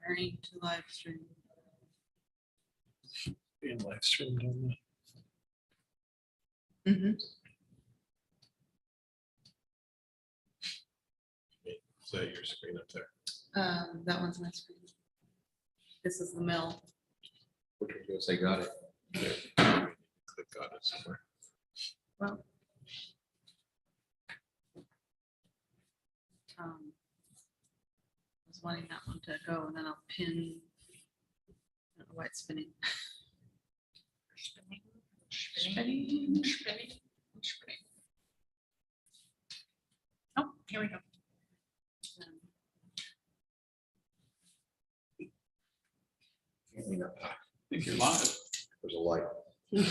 Preparing to live stream. Being live streamed on Mhm. Is that your screen up there? That one's my screen. This is the mill. Which one goes, they got it? Click on it somewhere. Well. I was wanting that one to go, and then I'll pin. I don't know why it's spinning. Spinning. Oh, here we go. I think you're live. There's a light. I'm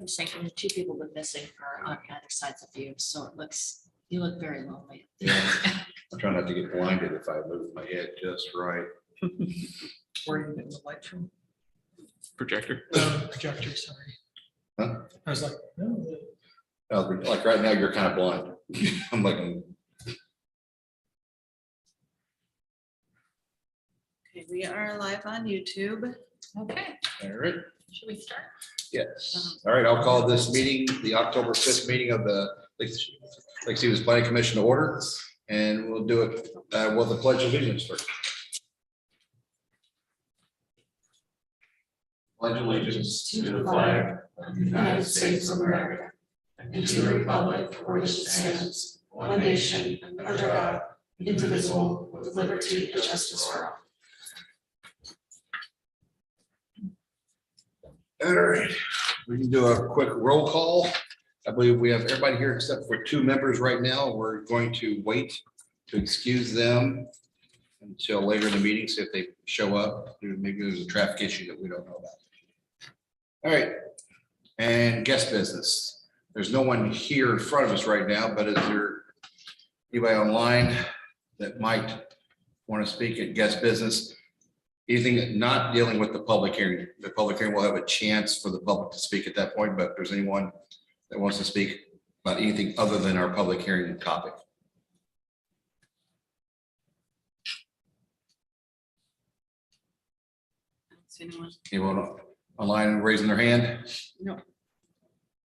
just thinking the two people been missing are on either sides of you, so it looks, you look very lonely. I'm trying not to get blinded if I move my head just right. Where are you getting the light from? projector. Projector, sorry. Huh? I was like, no. Like right now, you're kind of blind. I'm like, Okay, we are live on YouTube. Okay, all right. should we start? Yes. All right, I'll call this meeting, the October 5th meeting of the Lake Stevens Planning Commission to order. And we'll do it with the pledge of allegiance first. Pledge allegiance to the flag of the United States of America and to the republic for which it stands, one nation, under God, indivisible, with liberty and justice for all. All right, we can do a quick roll call. I believe we have everybody here except for two members right now. We're going to wait to excuse them until later in the meeting, see if they show up. Maybe there's a traffic issue that we don't know about. All right, and guest business. There's no one here in front of us right now, but is there anybody online that might want to speak at guest business? Anything not dealing with the public hearing. The public hearing will have a chance for the public to speak at that point, but if there's anyone that wants to speak about anything other than our public hearing topic. I don't see anyone. Anyone online raising their hand? No. All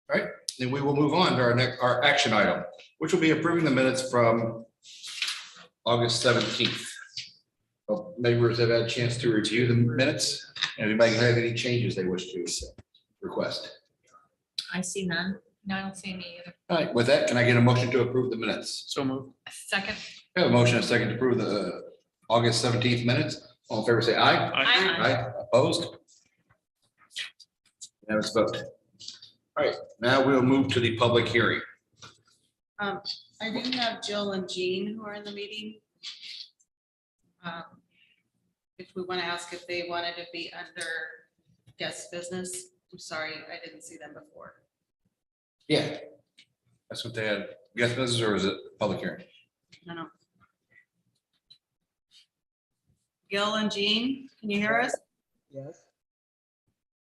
right, then we will move on to our action item, which will be approving the minutes from August 17th. Well, members have had a chance to review the minutes. Anybody have any changes they wish to request? I see none. No, I don't see any either. All right, with that, can I get a motion to approve the minutes? So moved. Second. We have a motion and a second to approve the August 17th minutes. All in favor, say aye. Aye. Opposed? Now it's vote. All right, now we'll move to the public hearing. I do have Jill and Jean who are in the meeting. If we want to ask if they wanted to be under guest business, I'm sorry, I didn't see them before. Yeah. That's what they had. Guest business or is it public hearing? No. Gil and Jean, can you hear us? Yes.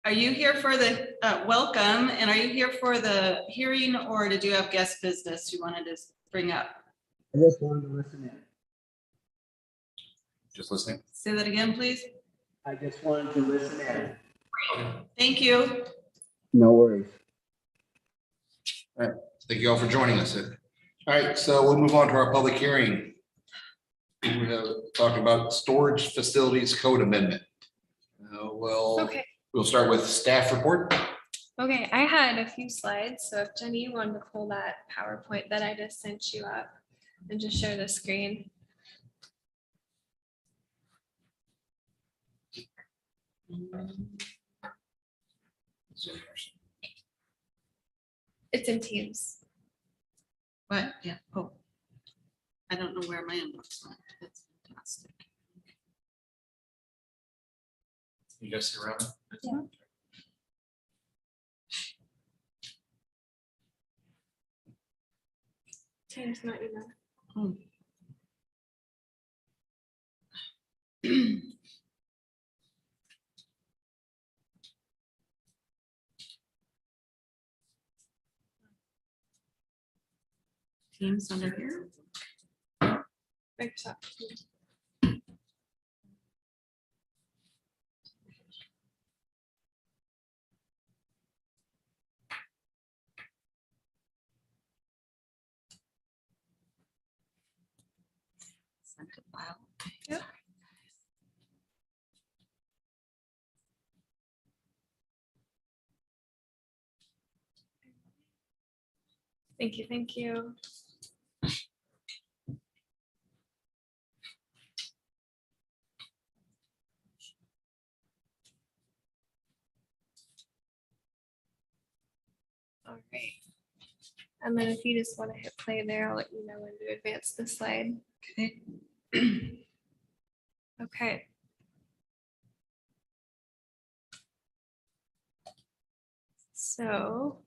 Are you here for the welcome, and are you here for the hearing, or did you have guest business you wanted to bring up? I just wanted to listen in. Just listening. Say that again, please. I just wanted to listen in. Thank you. No worries. Thank you all for joining us. All right, so we'll move on to our public hearing. We have talked about storage facilities code amendment. Okay. We'll start with staff report. Okay, I had a few slides, so if Jenny, you wanted to pull that PowerPoint that I just sent you up and just share the screen. It's in Teams. What? Yeah. Oh, I don't know where my inbox went. That's fantastic. You guys see around? Yeah. Teams, not email. Oh. Teams under here. Microsoft Teams. Yep. Thank you, thank you. All right. And then if you just want to hit play there, I'll let you know when to advance the slide. Okay. Okay. So,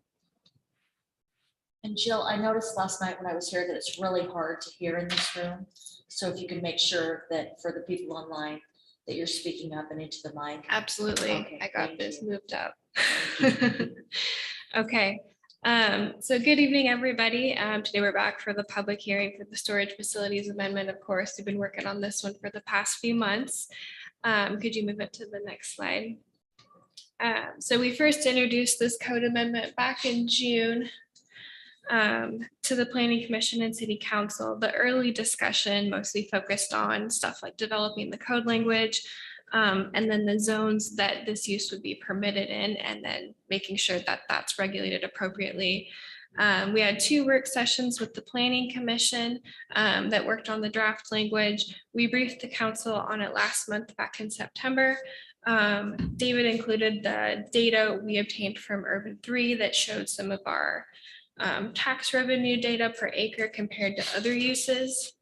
And Jill, I noticed last night when I was here that it's really hard to hear in this room. So if you could make sure that for the people online, that you're speaking up and into the mic. absolutely, Okay, I got thank this you. moved up. Okay, so good evening, everybody. Today we're back for the public hearing for the storage facilities amendment. Of course, we've been working on this one for the past few months. Could you move it to the next slide? So we first introduced this code amendment back in June to the Planning Commission and City Council. The early discussion mostly focused on stuff like developing the code language, and then the zones that this use would be permitted in, and then making sure that that's regulated appropriately. We had 2 work sessions with the Planning Commission that worked on the draft language. We briefed the council on it last month back in September. David included the data we obtained from Urban 3 that showed some of our tax revenue data per acre compared to other uses.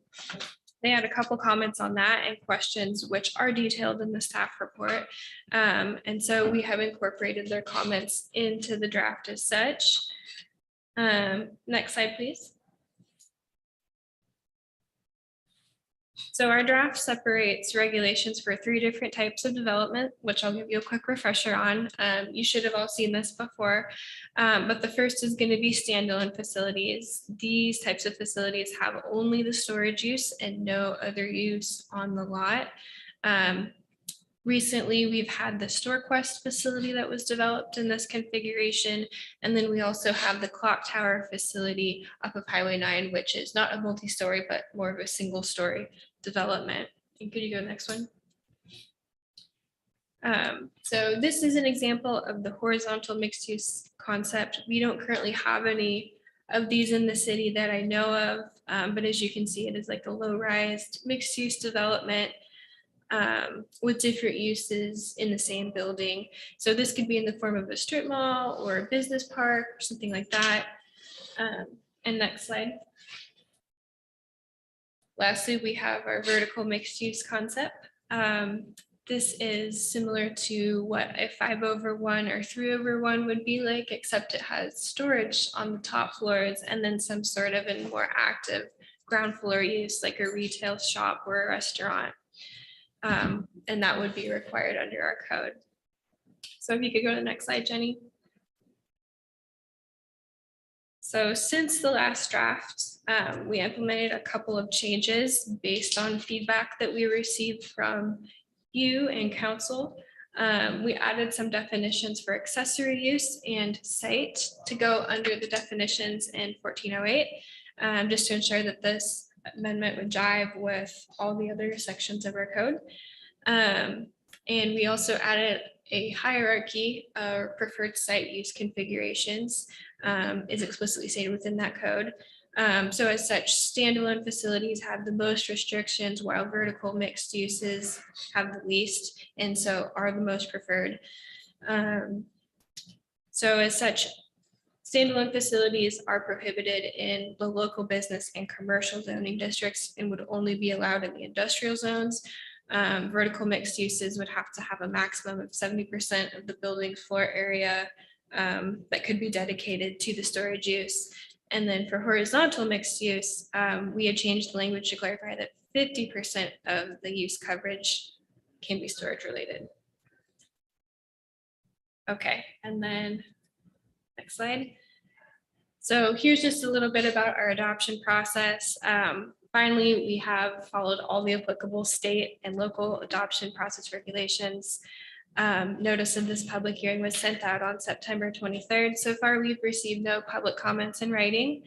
They had a couple comments on that and questions which are detailed in the staff report. And so we have incorporated their comments into the draft as such. Next slide, please. So our draft separates regulations for 3 different types of development, which I'll give you a quick refresher on. You should have all seen this before, but the first is going to be standalone facilities. These types of facilities have only the storage use and no other use on the lot. Recently, we've had the StoreQuest facility that was developed in this configuration. And then we also have the Clock Tower facility up of Highway 9, which is not a multi-story, but more of a single story development. And could you go next one? So this is an example of the horizontal mixed use concept. We don't currently have any of these in the city that I know of, but as you can see, it is like a low-rise mixed use development with different uses in the same building. So this could be in the form of a strip mall or a business park or something like that. And next slide. Lastly, we have our vertical mixed use concept. This is similar to what a 5/1 or 3/1 would be like, except it has storage on the top floors and then some sort of a more active ground floor use like a retail shop or a restaurant. And that would be required under our code. So if you could go to the next slide, Jenny. So since the last draft, we implemented a couple of changes based on feedback that we received from you and council. We added some definitions for accessory use and site to go under the definitions in 1408, just to ensure that this amendment would jive with all the other sections of our code. And we also added a hierarchy of preferred site use configurations is explicitly stated within that code. So as such, standalone facilities have the most restrictions while vertical mixed uses have the least and so are the most preferred. So as such, standalone facilities are prohibited in the local business and commercial zoning districts and would only be allowed in the industrial zones. Vertical mixed uses would have to have a maximum of 70% of the building's floor area that could be dedicated to the storage use. And then for horizontal mixed use, we had changed the language to clarify that 50% of the use coverage can be storage related. Okay, and then next slide. So here's just a little bit about our adoption process. Finally, we have followed all the applicable state and local adoption process regulations. Notice of this public hearing was sent out on September 23rd. So far, we've received no public comments in writing.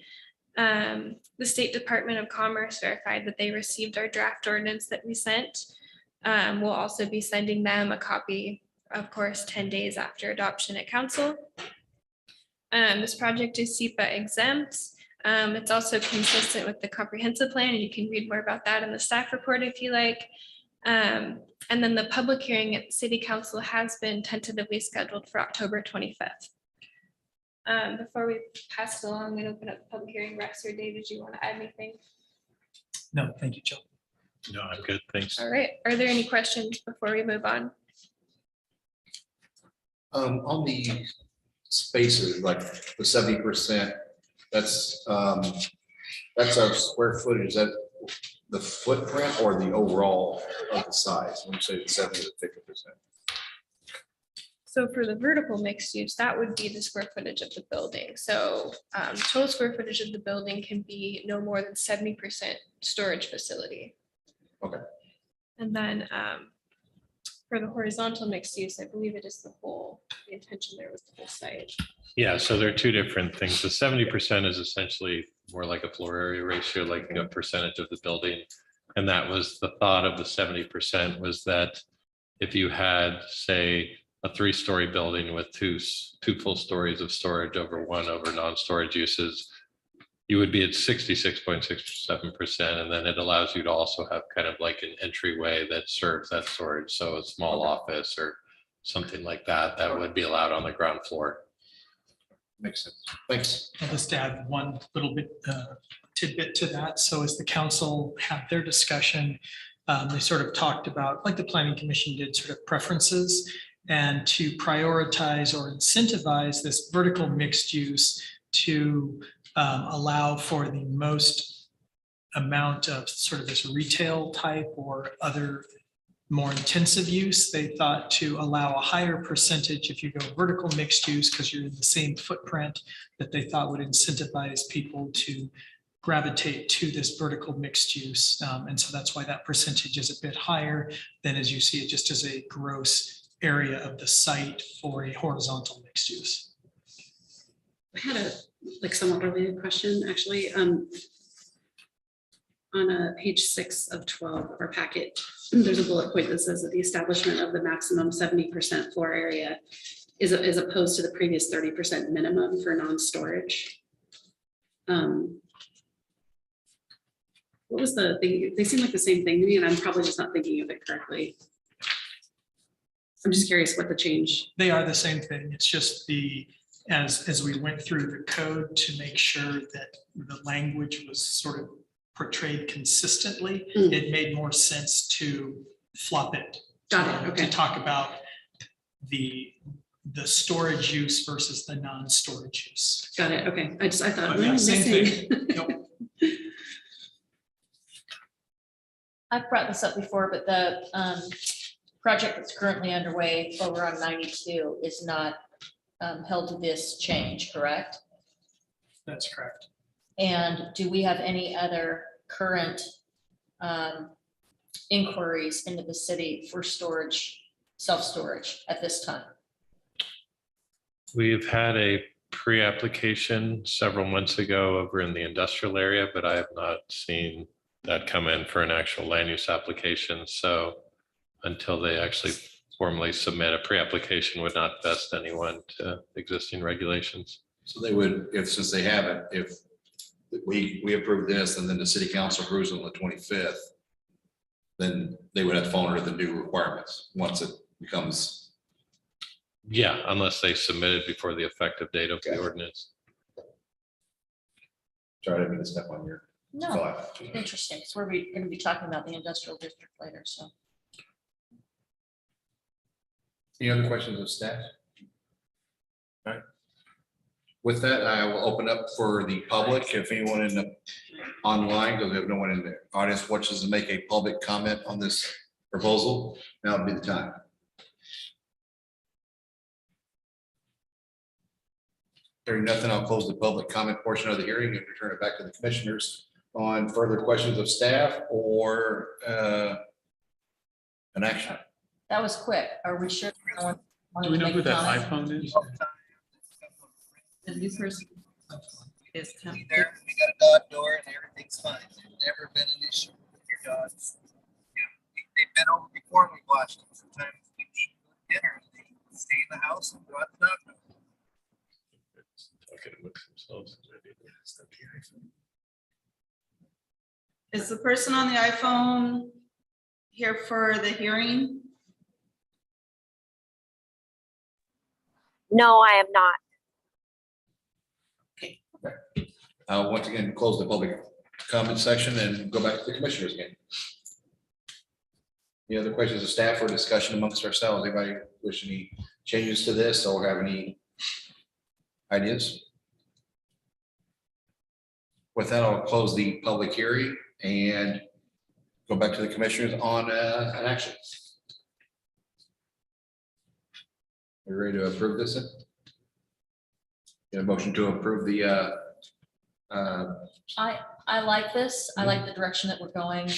The State Department of Commerce verified that they received our draft ordinance that we sent. We'll also be sending them a copy, of course, 10 days after adoption at council. This project is SEPA exempt. It's also consistent with the comprehensive plan, and you can read more about that in the staff report if you like. And then the public hearing at the city council has been tentatively scheduled for October 25th. Before we pass it along and open up the public hearing, Rex or Dave, did you want to add anything? No, thank you, Jill. No, I'm good, thanks. All right, are there any questions before we move on? On the spaces, like the 70%, that's our square footage. Is that the footprint or the overall of the size? When you say 70 to 50%. So for the vertical mixed use, that would be the square footage of the building. So total square footage of the building can be no more than 70% storage facility. Okay. And then for the horizontal mixed use, I believe it is the intention there was the whole site. Yeah, so there are two different things. The 70% is essentially more like a floor area ratio, like a percentage of the building. And that was the thought of the 70% was that if you had, say, a 3-story building with two full stories of storage over non-storage uses, you would be at 66.67%. And then it allows you to also have kind of like an entryway that serves that storage. So a small office or something like that, that would be allowed on the ground floor. Makes sense. Thanks. I'll just add one little bit tidbit to that. So as the council had their discussion, they sort of talked about, like the planning commission did, sort of preferences, and to prioritize or incentivize this vertical mixed use to allow for the most amount of sort of this retail type or other more intensive use. They thought to allow a higher percentage if you go vertical mixed use because you're in the same footprint, that they thought would incentivize people to gravitate to this vertical mixed use. And so that's why that percentage is a bit higher than as you see it just as a gross area of the site for a horizontal mixed use. I had a somewhat related question, actually. On page 6 of 12 of our packet, there's a bullet point that says that the establishment of the maximum 70% floor area is opposed to the previous 30% minimum for non-storage. What was the thing? They seem like the same thing to me, and I'm probably just not thinking of it correctly. I'm just curious what the change. They are the same thing. It's just as we went through the code to make sure that the language was sort of portrayed consistently, it made more sense to flop it. Got it. Okay. To talk about the storage use versus the non-storage use. Got it. Okay. I thought, But yeah, same missing. thing. Nope. I've brought this up before, but the project that's currently underway over on 92 is not held to this change, correct? That's correct. And do we have any other current inquiries into the city for storage, self-storage at this time? We've had a pre-application several months ago over in the industrial area, but I have not seen that come in for an actual land use application. So until they actually formally submit, a pre-application would not vest anyone to existing regulations. So they would, since they haven't, if we approve this and then the city council approves on the 25th, then they would have to fall under the new requirements once it becomes. Yeah, unless they submitted before the effective date of the ordinance. Sorry, I didn't mean to step on your No, thought. interesting. So we're going to be talking about the industrial district later, so. Any other questions of staff? All right. With that, I will open up for the public. If anyone in the online, because we have no one in the audience watches to make a public comment on this proposal, now would be the time. Hearing nothing, I'll close the public comment portion of the hearing and return it back to the commissioners on further questions of staff or an action. That was quick. Are we sure? no one wanted Do we to know make who a that comment? iPhone is? The new person. is coming. There, we got a dog door and everything's fine. There's never been an issue with your dogs. You know, they've been over before and we watched them. Sometimes we eat dinner and they stay in the house and go out the dog door. Talking amongst themselves. Is the person on the iPhone here for the hearing? No, I am not. Once again, close the public comment section and go back to the commissioners again. Any other questions of staff or discussion amongst ourselves? Anybody wish any changes to this or have any ideas? With that, I'll close the public hearing and go back to the commissioners on an action. We ready to approve this? Get a motion to approve the I like this. I like the direction that we're going.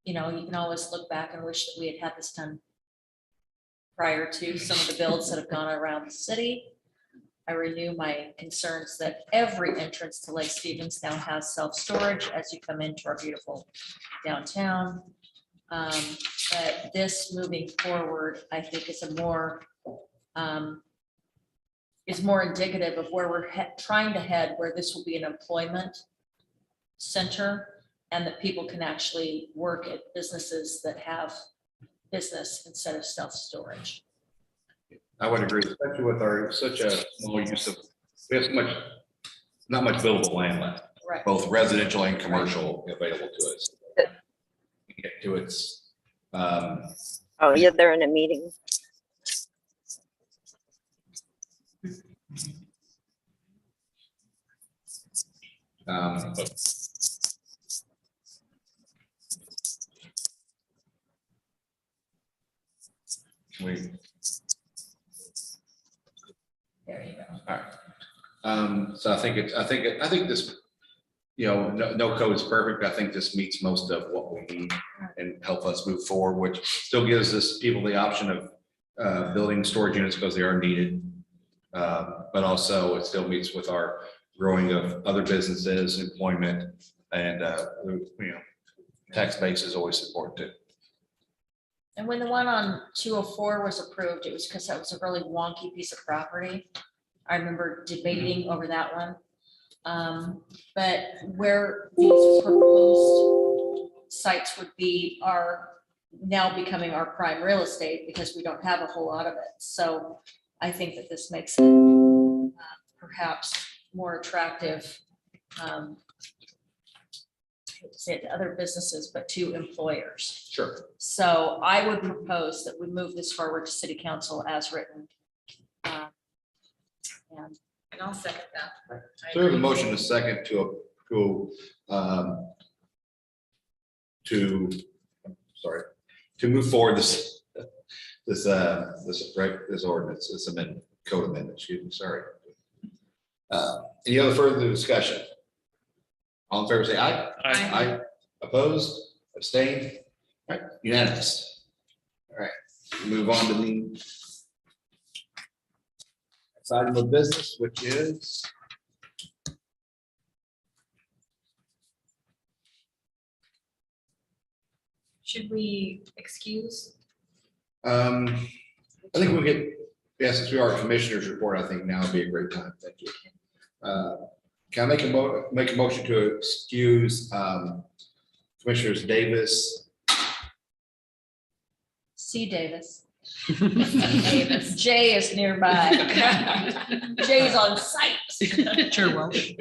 You know, you can always look back and wish that we had had this done prior to some of the builds that have gone around the city. I renew my concerns that every entrance to Lake Stevens now has self-storage as you come into our beautiful downtown. But this moving forward, I think is more indicative of where we're trying to head, where this will be an employment center and that people can actually work at businesses that have business instead of self-storage. I would agree, especially with our such a small use of, we have so much, not much buildable land left, Right. both residential and commercial available to us. Get to its. Oh, yeah, they're in a meeting. There you go. All right. So I think this, you know, no code is perfect. I think this meets most of what we need and help us move forward, which still gives us people the option of building storage units because they are needed. But also it still meets with our growing of other businesses, employment, and, you know, tax base is always important too. And when the one on 204 was approved, it was because that was a really wonky piece of property. I remember debating over that one. But where these proposed sites would be are now becoming our prime real estate because we don't have a whole lot of it. So I think that this makes it perhaps more attractive, I hate to say it to other businesses, but to employers. Sure. So I would propose that we move this forward to city council as written. And I'll second that. So we have a motion to second to move forward this ordinance, this amendment, code amendment, excuse me, sorry. Any other further discussion? All in favor, say aye. Aye. Opposed, abstained, all right, unanimous. All right, move on to the next item of business, which is Should we excuse? I think we'll get, yeah, since we are a commissioner's report, I think now would be a great time. Thank you. Can I make a motion to excuse Commissioners Davis? C. Davis. Davis. Jay is nearby. Jay's on site. Chair Welch,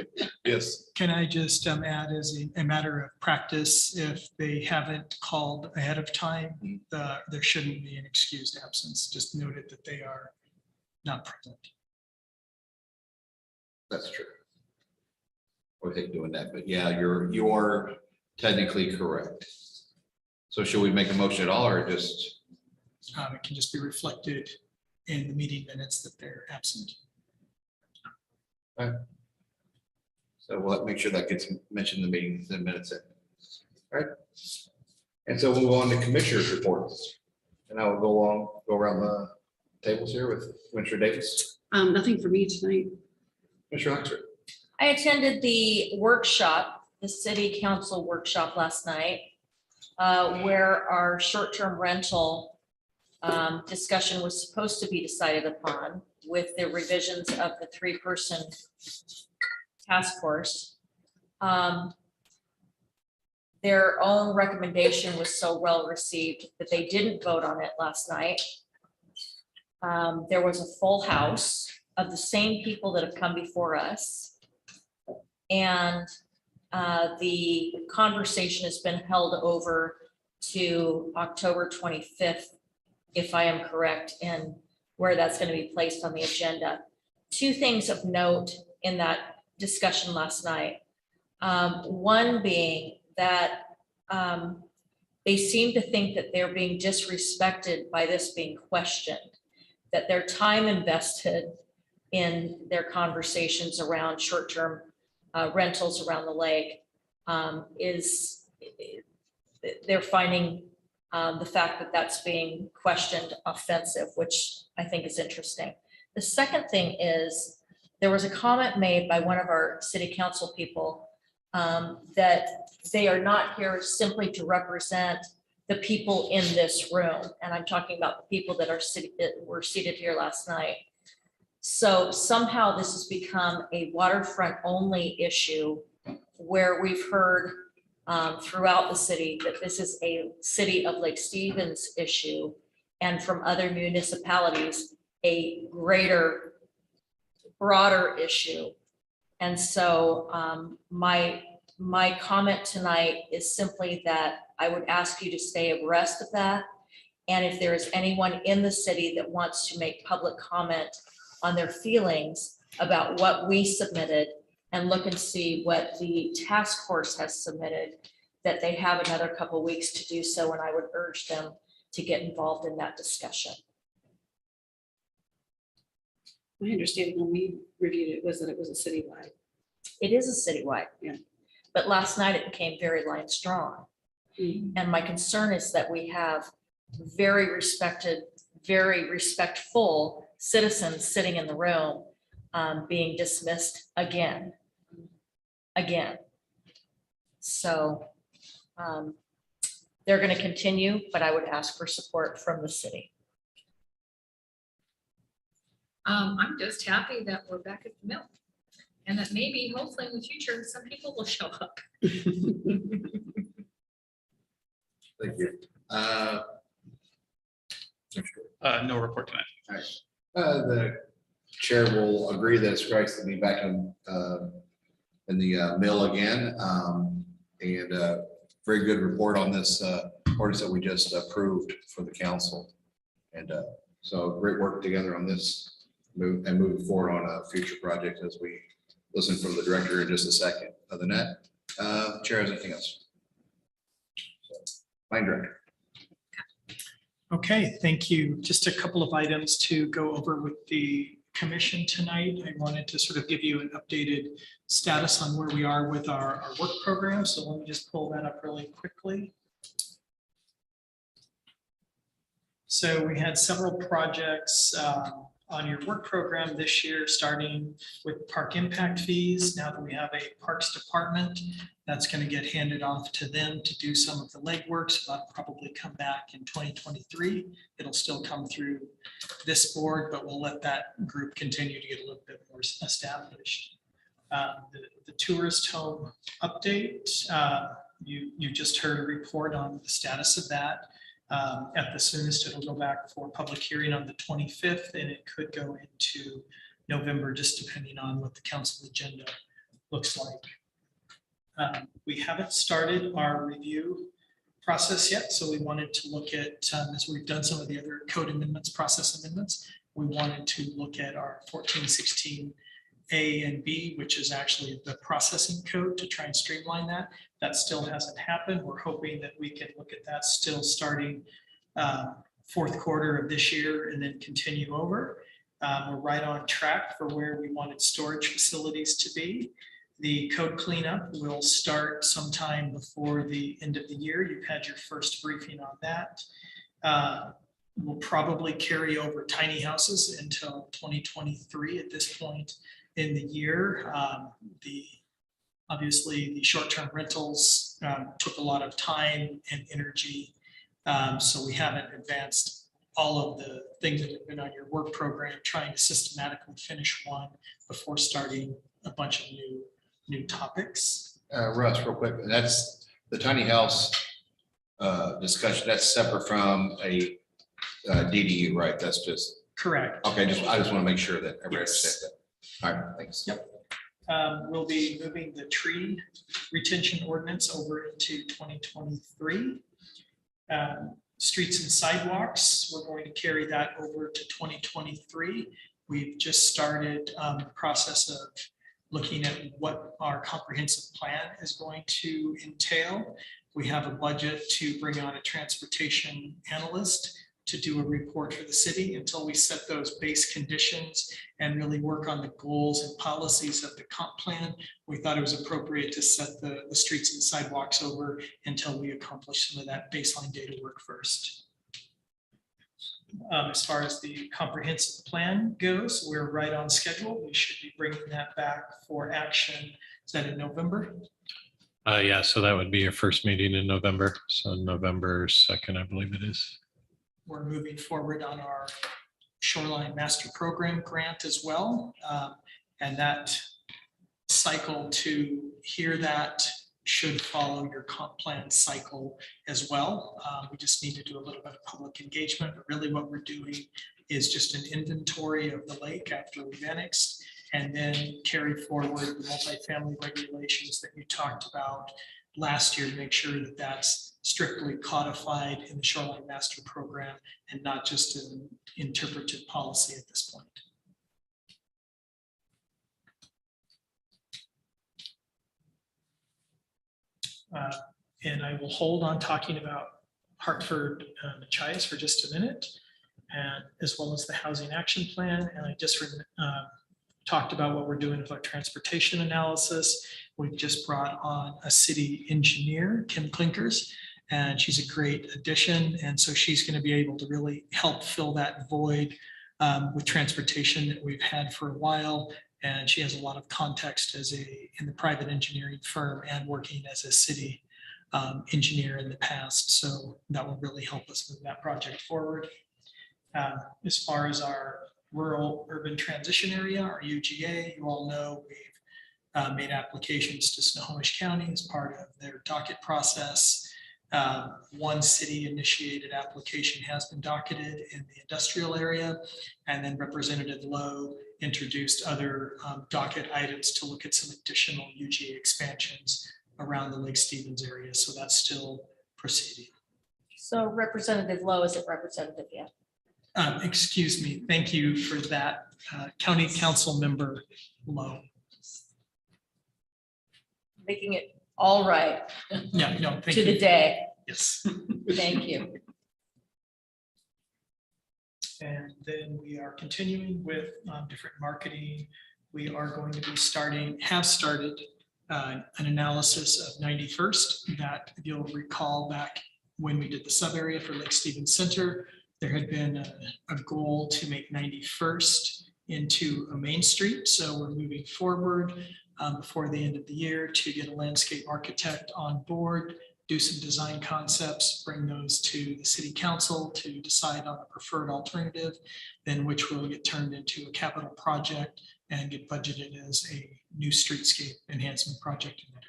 Yes. can I just add as a matter of practice, if they haven't called ahead of time, there shouldn't be an excused absence, just noted that they are not present. That's true. I hate doing that, but yeah, you're technically correct. So should we make a motion at all or just? It can just be reflected in the meeting minutes that they're absent. So we'll make sure that gets mentioned in the meeting in minutes. All right. And so we'll move on to commissioners reports. And I will go around the tables here with Commissioner Davis. Nothing for me tonight. Commissioner Oxford. I attended the workshop, the city council workshop last night, where our short-term rental discussion was supposed to be decided upon with the revisions of the 3-person task force. Their own recommendation was so well received that they didn't vote on it last night. There was a full house of the same people that have come before us. And the conversation has been held over to October 25th, if I am correct, and where that's going to be placed on the agenda. 2 things of note in that discussion last night. One being that they seem to think that they're being disrespected by this being questioned, that their time invested in their conversations around short-term rentals around the lake they're finding the fact that that's being questioned offensive, which I think is interesting. The second thing is there was a comment made by one of our city council people that they are not here simply to represent the people in this room. And I'm talking about the people that were seated here last night. So somehow this has become a waterfront only issue where we've heard throughout the city that this is a city of Lake Stevens issue, and from other municipalities, a greater, broader issue. And so my comment tonight is simply that I would ask you to stay abreast of that. And if there is anyone in the city that wants to make public comment on their feelings about what we submitted, and look and see what the task force has submitted, that they have another couple of weeks to do so, and I would urge them to get involved in that discussion. My understanding when we reviewed it was that it was a citywide. It is a citywide. Yeah. But last night it became very line strong. Mm-hmm. And my concern is that we have very respected, very respectful citizens sitting in the room being dismissed again. So they're going to continue, but I would ask for support from the city. I'm just happy that we're back at the mill, and that maybe hopefully in the future, some people will show up. Thank you. No report tonight. All right. The chair will agree that it's great to be back in the mill again. And very good report on this ordinance that we just approved for the council. And so great work together on this moving forward on a future project as we listen from the director in just a second. Other than that, chair has anything else? Line director. Okay, thank you. Just a couple of items to go over with the commission tonight. I wanted to sort of give you an updated status on where we are with our work program. So let me just pull that up really quickly. So we had several projects on your work program this year, starting with park impact fees. Now that we have a parks department, that's going to get handed off to them to do some of the legwork. So that'll probably come back in 2023. It'll still come through this board, but we'll let that group continue to get a little bit more established. The tourist home update, you just heard a report on the status of that. At the soonest, it'll go back for public hearing on the 25th, and it could go into November, just depending on what the council agenda looks like. We haven't started our review process yet, so we wanted to look at, as we've done some of the other code amendments, process amendments, we wanted to look at our 1416 A and B, which is actually the processing code, to try and streamline that. That still hasn't happened. We're hoping that we can look at that still starting fourth quarter of this year and then continue over. We're right on track for where we wanted storage facilities to be. The code cleanup will start sometime before the end of the year. You've had your first briefing on that. We'll probably carry over tiny houses until 2023 at this point. in the year. Obviously, the short-term rentals took a lot of time and energy. So we haven't advanced all of the things that have been on your work program, trying to systematically finish one before starting a bunch of new topics. Russ, real quick, that's the tiny house discussion. That's separate from a DDU, right? That's just, Correct. okay, I just want to make sure that everybody Yes. understands that. All right, thanks. Yep. We'll be moving the tree retention ordinance over into 2023. Streets and sidewalks, we're going to carry that over to 2023. We've just started the process of looking at what our comprehensive plan is going to entail. We have a budget to bring on a transportation analyst to do a report for the city until we set those base conditions and really work on the goals and policies of the comp plan. We thought it was appropriate to set the streets and sidewalks over until we accomplish some of that baseline data work first. As far as the comprehensive plan goes, we're right on schedule. We should be bringing that back for action. Is that in November? Yeah, so that would be your first meeting in November. So November 2nd, I believe it is. We're moving forward on our Shoreline Master Program grant as well. And that cycle to hear that should follow your comp plan cycle as well. We just need to do a little bit of public engagement, but really what we're doing is just an inventory of the lake after we've annexed, and then carry forward the multifamily regulations that you talked about last year to make sure that that's strictly codified in the Shoreline Master Program and not just an interpretive policy at this point. And I will hold on talking about Hartford Machias for just a minute, and as well as the housing action plan. And I just talked about what we're doing with our transportation analysis. We've just brought on a city engineer, Kim Klinkers, and she's a great addition. And so she's going to be able to really help fill that void with transportation that we've had for a while. And she has a lot of context in the private engineering firm and working as a city engineer in the past. So that will really help us move that project forward. As far as our rural urban transition area, our UGA, you all know we've made applications to Snohomish County as part of their docket process. One city initiated application has been docketed in the industrial area, and then Representative Lowe introduced other docket items to look at some additional UGA expansions around the Lake Stevens area. So that's still proceeding. So Representative Lowe isn't representative yet. Excuse me. Thank you for that, County Council Member Lowe. Making it all right Yeah, no, thank to you. the day. Yes. Thank you. And then we are continuing with different marketing. We are going to be have started an analysis of 91st that you'll recall back when we did the sub area for Lake Stevens Center. There had been a goal to make 91st into a main street. So we're moving forward before the end of the year to get a landscape architect on board, do some design concepts, bring those to the city council to decide on a preferred alternative, then which will get turned into a capital project and get budgeted as a new streetscape enhancement project in that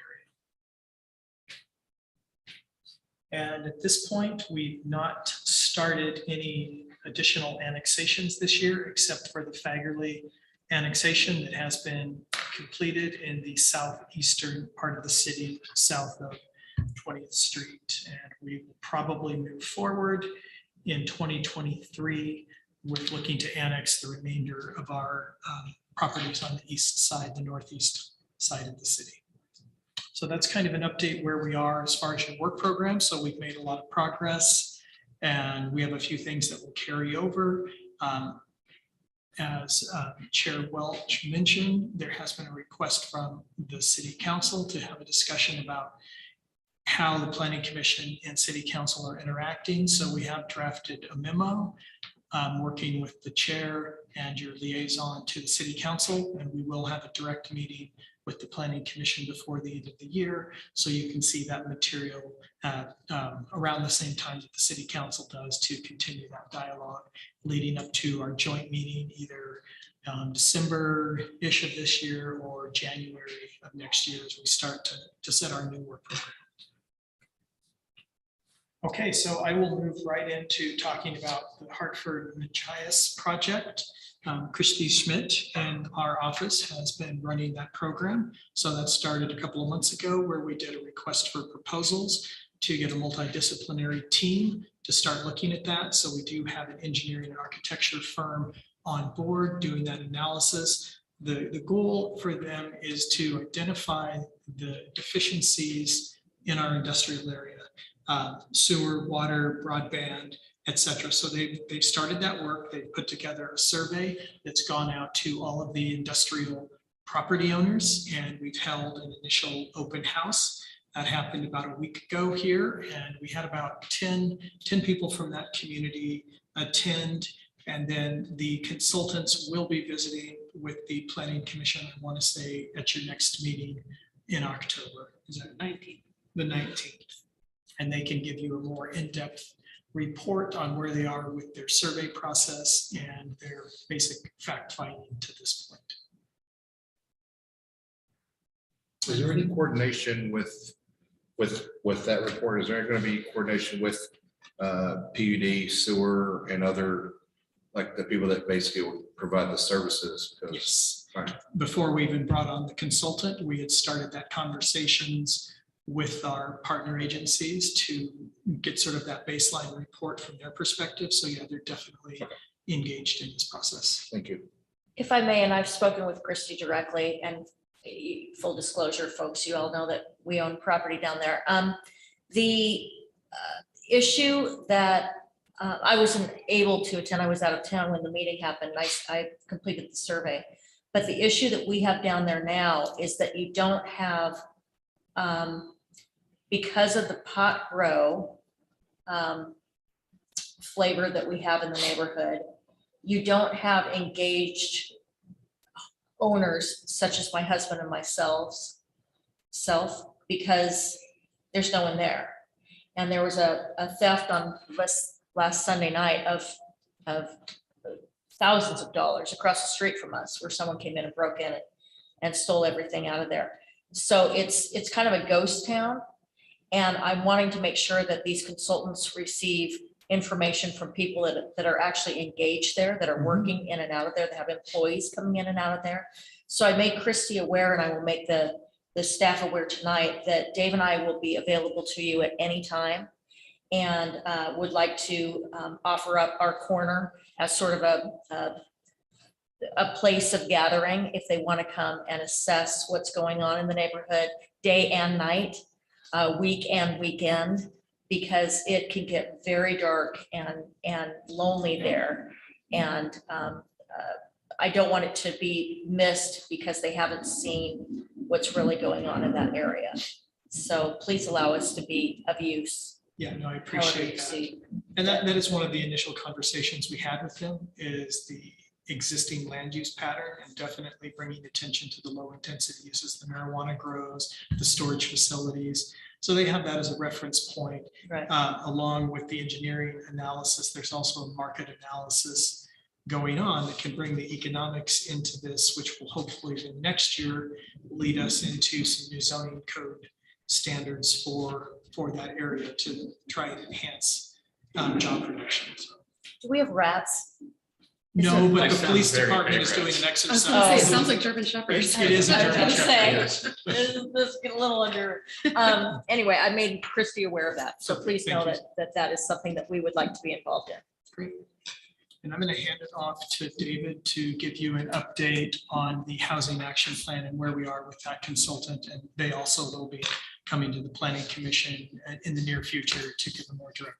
area. And at this point, we've not started any additional annexations this year, except for the Fagerly annexation that has been completed in the southeastern part of the city, south of 20th Street. And we will probably move forward in 2023 with looking to annex the remainder of our properties on the east side, the northeast side of the city. So that's kind of an update where we are as far as your work program. So we've made a lot of progress and we have a few things that will carry over. As Chair Welch mentioned, there has been a request from the City Council to have a discussion about how the Planning Commission and City Council are interacting. So we have drafted a memo working with the chair and your liaison to the city council. And we will have a direct meeting with the planning commission before the end of the year. So you can see that material around the same time that the city council does to continue that dialogue leading up to our joint meeting, either December-ish of this year or January of next year as we start to set our new work program. Okay, so I will move right into talking about the Hartford Machias project. Christy Schmidt in our office has been running that program. So that started a couple of months ago where we did a request for proposals to get a multidisciplinary team to start looking at that. So we do have an engineering and architecture firm on board doing that analysis. The goal for them is to identify the deficiencies in our industrial area, sewer, water, broadband, et cetera. So they've started that work. They've put together a survey that's gone out to all of the industrial property owners, and we've held an initial open house. That happened about a week ago here, and we had about 10 people from that community attend. And then the consultants will be visiting with the Planning Commission, I want to say, at your next meeting in October. Is that 19th? The 19th. And they can give you a more in-depth report on where they are with their survey process and their basic fact-finding to this point. Is there any coordination with that report? Is there going to be coordination with PUD, sewer, and other, like the people that basically will provide the services? Yes. Right. Before we even brought on the consultant, we had started that conversations with our partner agencies to get sort of that baseline report from their perspective. So yeah, they're definitely engaged in this process. Thank you. If I may, and I've spoken with Christy directly, and full disclosure, folks, you all know that we own property down there. The issue that I wasn't able to attend, I was out of town when the meeting happened. I completed the survey. But the issue that we have down there now is that you don't have, because of the pot grow flavor that we have in the neighborhood, you don't have engaged owners such as my husband and myself, because there's no one there. And there was a theft on last Sunday night of thousands of dollars across the street from us, where someone came in and broke in and stole everything out of there. So it's kind of a ghost town. And I'm wanting to make sure that these consultants receive information from people that are actually engaged there, that are working in and out of there, that have employees coming in and out of there. So I made Christy aware, and I will make the staff aware tonight, that Dave and I will be available to you at any time, and would like to offer up our corner as sort of a place of gathering if they want to come and assess what's going on in the neighborhood, day and night, week and weekend, because it can get very dark and lonely there. And I don't want it to be missed because they haven't seen what's really going on in that area. So please allow us to be of use. Yeah, no, I appreciate that. And that is one of the initial conversations we had with them, is the existing land use pattern, and definitely bringing attention to the low intensity uses, the marijuana grows, the storage facilities. So they have that as a reference point, Right. Along with the engineering analysis. There's also a market analysis going on that can bring the economics into this, which will hopefully then next year lead us into some new zoning code standards for that area to try and enhance job production. So, Do we have rats? no, but the Sounds police very department is doing aggressive. an I was gonna say, it exercise. sounds like German Shepherds. It is a I was German gonna Shepherd, say, yes. this get a little under. Anyway, I made Christy aware of that. So please know Thank that is something that we would like to be involved in. Great. And I'm going to hand it off to David to give you an update on the housing action plan and where we are with that consultant. And they also will be coming to the planning commission in the near future to give a more direct.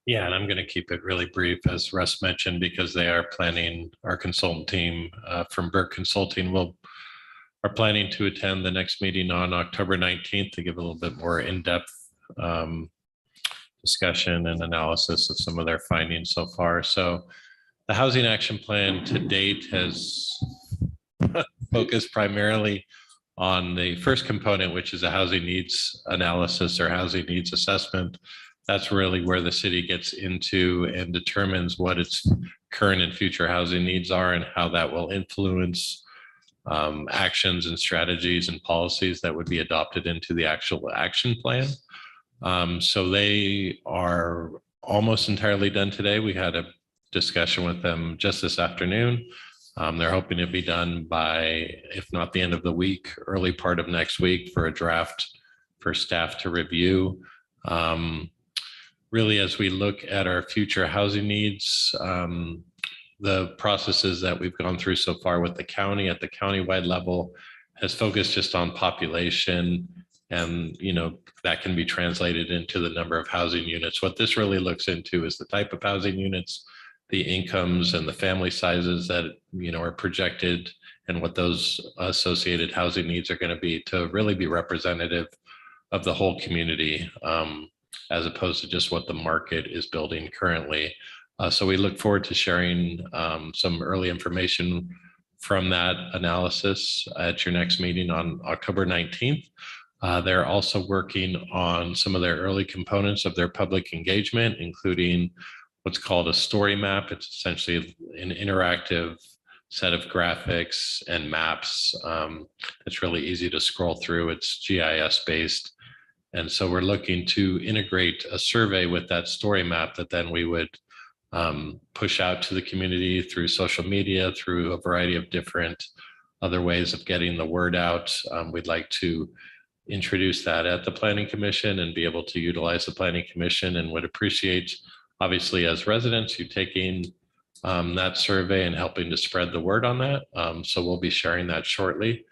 Yeah, and I'm going to keep it really brief, as Russ mentioned, because they are planning, our consultant team from Burke Consulting are planning to attend the next meeting on October 19th to give a little bit more in-depth discussion and analysis of some of their findings so far. So the housing action plan to date has focused primarily on the first component, which is a housing needs analysis or housing needs assessment. That's really where the city gets into and determines what its current and future housing needs are and how that will influence actions and strategies and policies that would be adopted into the actual action plan. So they are almost entirely done today. We had a discussion with them just this afternoon. They're hoping to be done by, if not the end of the week, early part of next week for a draft for staff to review. Really, as we look at our future housing needs, the processes that we've gone through so far with the county at the countywide level has focused just on population, and that can be translated into the number of housing units. What this really looks into is the type of housing units, the incomes and the family sizes that are projected, and what those associated housing needs are going to be to really be representative of the whole community, as opposed to just what the market is building currently. So we look forward to sharing some early information from that analysis at your next meeting on October 19th. They're also working on some of their early components of their public engagement, including what's called a story map. It's essentially an interactive set of graphics and maps. It's really easy to scroll through. It's GIS based. And so we're looking to integrate a survey with that story map that then we would push out to the community through social media, through a variety of different other ways of getting the word out. We'd like to introduce that at the Planning Commission and be able to utilize the Planning Commission, and would appreciate, obviously, as residents, you taking that survey and helping to spread the word on that. So we'll be sharing that shortly.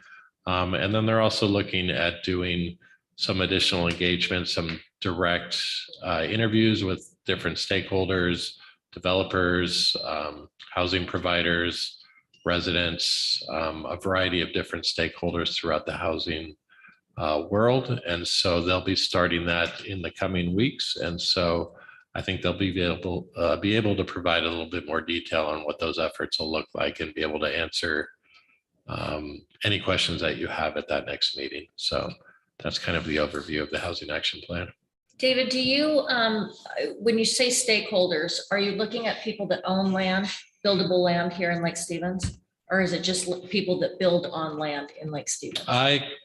And then they're also looking at doing some additional engagement, some direct interviews with different stakeholders, developers, housing providers, residents, a variety of different stakeholders throughout the housing world. And so they'll be starting that in the coming weeks. And so I think they'll be able to provide a little bit more detail on what those efforts will look like and be able to answer any questions that you have at that next meeting. So that's kind of the overview of the housing action plan. David, do you, when you say stakeholders, are you looking at people that own land, buildable land here in Lake Stevens? Or is it just people that build on land in Lake Stevens?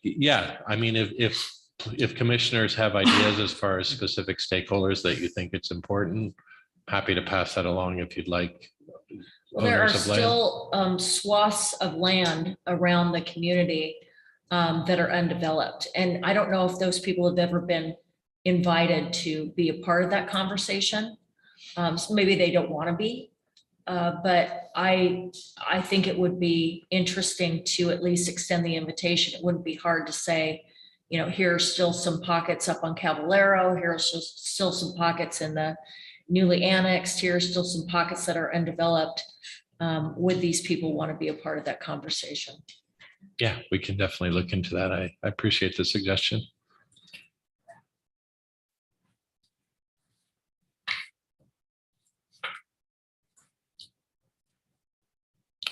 Yeah, I mean, if commissioners have ideas as far as specific stakeholders that you think it's important, happy to pass that along if you'd like. Well, there are still swaths of land around the community that are undeveloped. And I don't know if those people have ever been invited to be a part of that conversation. So maybe they don't want to be. But I think it would be interesting to at least extend the invitation. It wouldn't be hard to say, here are still some pockets up on Caballero. Here are still some pockets in the newly annexed. Here are still some pockets that are undeveloped. Would these people want to be a part of that conversation? Yeah, we can definitely look into that. I appreciate the suggestion.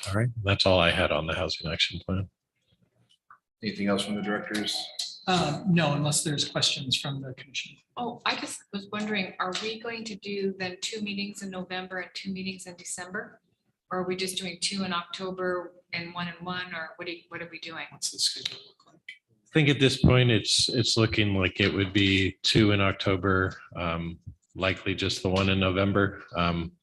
All right, that's all I had on the housing action plan. Anything else from the directors? No, unless there's questions from the commission. Oh, I just was wondering, are we going to do then 2 meetings in November and 2 meetings in December? Or are we just doing 2 in October and 1 in 1, or what are we doing? What's the schedule look like? I think at this point, it's looking like it would be 2 in October, likely just the 1 in November.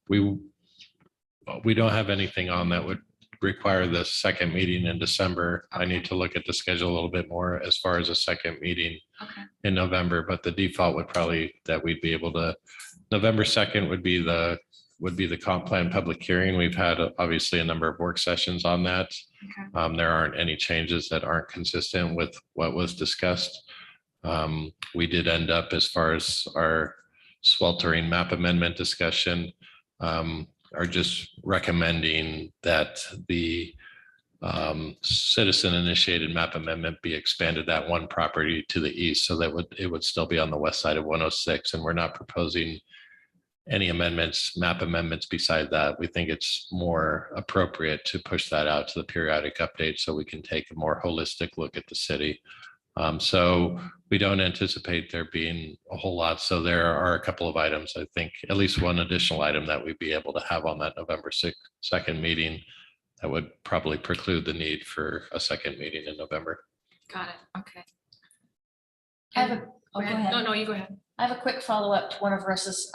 We don't have anything on that would require the second meeting in December. Okay. I need to look at the schedule a little bit more as far as a second meeting Okay. in November, but the default would probably that we'd be able to, November 2nd would be the comp plan public hearing. We've had obviously a number of work sessions on that. Okay. There aren't any changes that aren't consistent with what was discussed. We did end up, as far as our sweltering map amendment discussion, are just recommending that the citizen initiated map amendment be expanded that one property to the east, so that it would still be on the west side of 106. And we're not proposing any amendments, map amendments beside that. We think it's more appropriate to push that out to the periodic update so we can take a more holistic look at the city. So we don't anticipate there being a whole lot. So there are a couple of items, I think at least one additional item that we'd be able to have on that November 2nd meeting that would probably preclude the need for a second meeting in November. Got it. Okay. I have a, Go oh, go ahead. ahead. No, you go ahead. I have a quick follow-up to one of Russ's,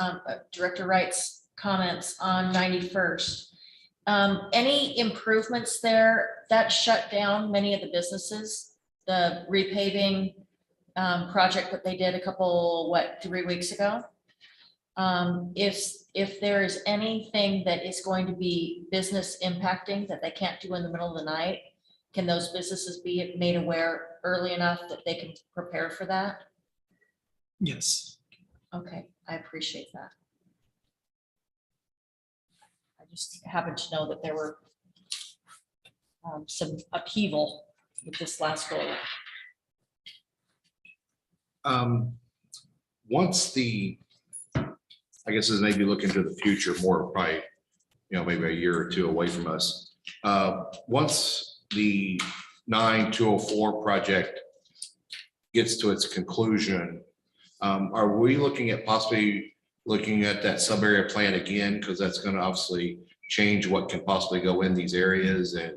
Director Wright's comments on 91st. Any improvements there that shut down many of the businesses? The repaving project that they did a couple, 3 weeks ago? If there is anything that is going to be business impacting that they can't do in the middle of the night, can those businesses be made aware early enough that they can prepare for that? Yes. Okay, I appreciate that. I just happened to know that there were some upheaval with this last go around. Once I guess as maybe look into the future more, probably, maybe a year or two away from us. Once the 9204 project gets to its conclusion, are we looking at possibly looking at that sub-area plan again? Because that's going to obviously change what can possibly go in these areas and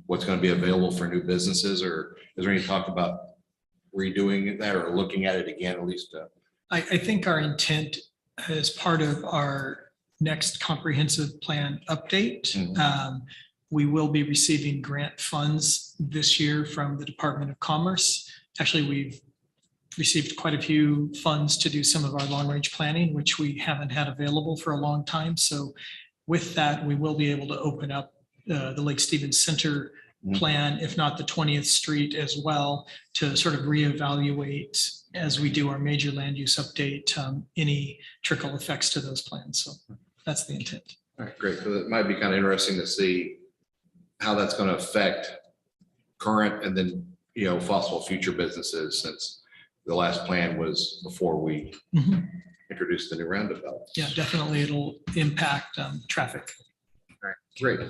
what's going to be available for new businesses, or is there any talk about redoing that or looking at it again, at least? I think our intent as part of our next comprehensive plan update, we will be receiving grant funds this year from the Department of Commerce. Actually, we've received quite a few funds to do some of our long-range planning, which we haven't had available for a long time. So with that, we will be able to open up the Lake Stevens Center plan, if not the 20th Street as well, to sort of reevaluate as we do our major land use update, any trickle effects to those plans. So that's the intent. All right, great. So it might be kind of interesting to see how that's going to affect current and then, possible future businesses, since the last plan was before we introduced the new roundabout. Yeah, definitely it'll impact traffic. All right, great.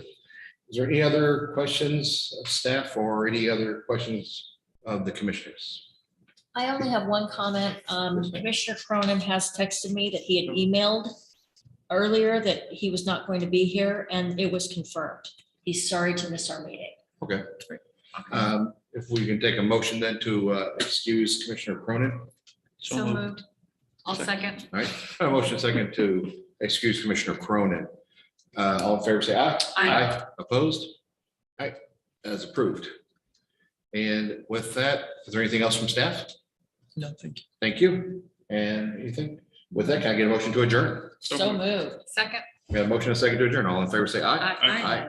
Is there any other questions of staff or any other questions of the commissioners? I only have one comment. Commissioner Cronin has texted me that he had emailed earlier that he was not going to be here, and it was confirmed. He's sorry to miss our meeting. Okay, great. If we can take a motion then to excuse Commissioner Cronin. So moved. I'll second. All right, a motion second to excuse Commissioner Cronin. All in favor, say aye. Aye. Opposed? All right, as approved. And with that, is there anything else from staff? No, thank you. Thank you. And anything? With that, can I get a motion to adjourn? So moved. Second. We have a motion and a second to adjourn. All in favor, say aye. Aye.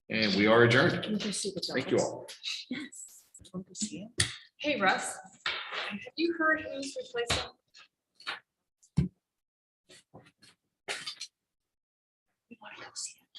And we are adjourned. Can we go see the Thank you dogs? all. Yes. Want to see it? Hey, Russ, have you heard who's replacing